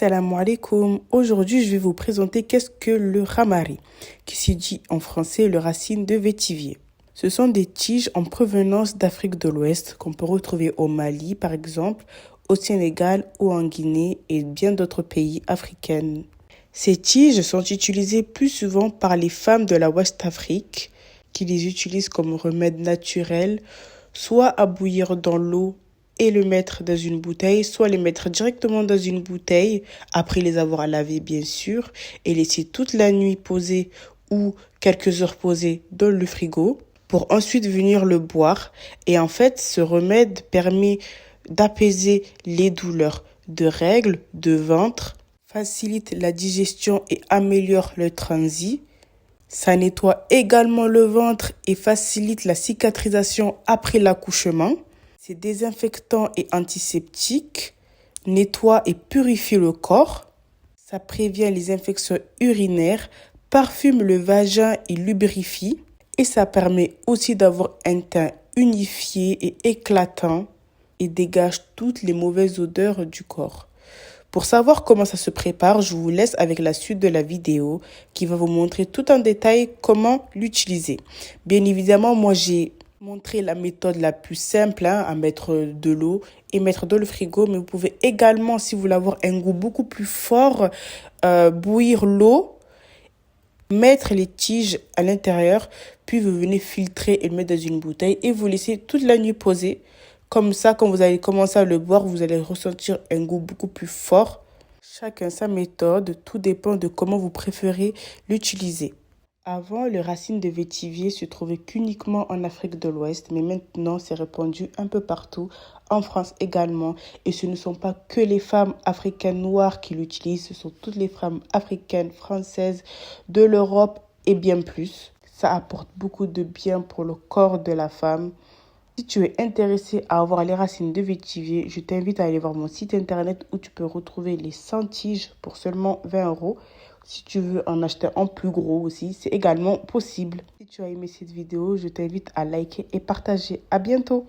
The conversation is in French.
Assalamu alaikum. Aujourd'hui, je vais vous présenter qu'est-ce que le ramari, qui se dit en français le racine de vétivier. Ce sont des tiges en provenance d'Afrique de l'Ouest qu'on peut retrouver au Mali, par exemple, au Sénégal ou en Guinée et bien d'autres pays africains. Ces tiges sont utilisées plus souvent par les femmes de la West Afrique qui les utilisent comme remède naturel, soit à bouillir dans l'eau et le mettre dans une bouteille, soit les mettre directement dans une bouteille, après les avoir lavés bien sûr, et laisser toute la nuit poser ou quelques heures poser dans le frigo, pour ensuite venir le boire. Et en fait, ce remède permet d'apaiser les douleurs de règles, de ventre, facilite la digestion et améliore le transit. Ça nettoie également le ventre et facilite la cicatrisation après l'accouchement. C'est désinfectant et antiseptique, nettoie et purifie le corps. Ça prévient les infections urinaires, parfume le vagin et lubrifie. Et ça permet aussi d'avoir un teint unifié et éclatant et dégage toutes les mauvaises odeurs du corps. Pour savoir comment ça se prépare, je vous laisse avec la suite de la vidéo qui va vous montrer tout en détail comment l'utiliser. Bien évidemment, moi j'ai montré la méthode la plus simple à mettre de l'eau et mettre dans le frigo, mais vous pouvez également, si vous voulez avoir un goût beaucoup plus fort, bouillir l'eau, mettre les tiges à l'intérieur, puis vous venez filtrer et le mettre dans une bouteille et vous laissez toute la nuit poser. Comme ça, quand vous allez commencer à le boire, vous allez ressentir un goût beaucoup plus fort. Chacun sa méthode, tout dépend de comment vous préférez l'utiliser. Avant, le racine de vétivier se trouvait qu'uniquement en Afrique de l'Ouest, mais maintenant c'est répandu un peu partout, en France également. Et ce ne sont pas que les femmes africaines noires qui l'utilisent, ce sont toutes les femmes africaines, françaises, de l'Europe et bien plus. Ça apporte beaucoup de bien pour le corps de la femme. Si tu es intéressé à avoir les racines de vétivier, je t'invite à aller voir mon site internet où tu peux retrouver les 100 tiges pour seulement 20 euros. Si tu veux en acheter en plus gros aussi, c'est également possible. Si tu as aimé cette vidéo, je t'invite à liker et partager. À bientôt!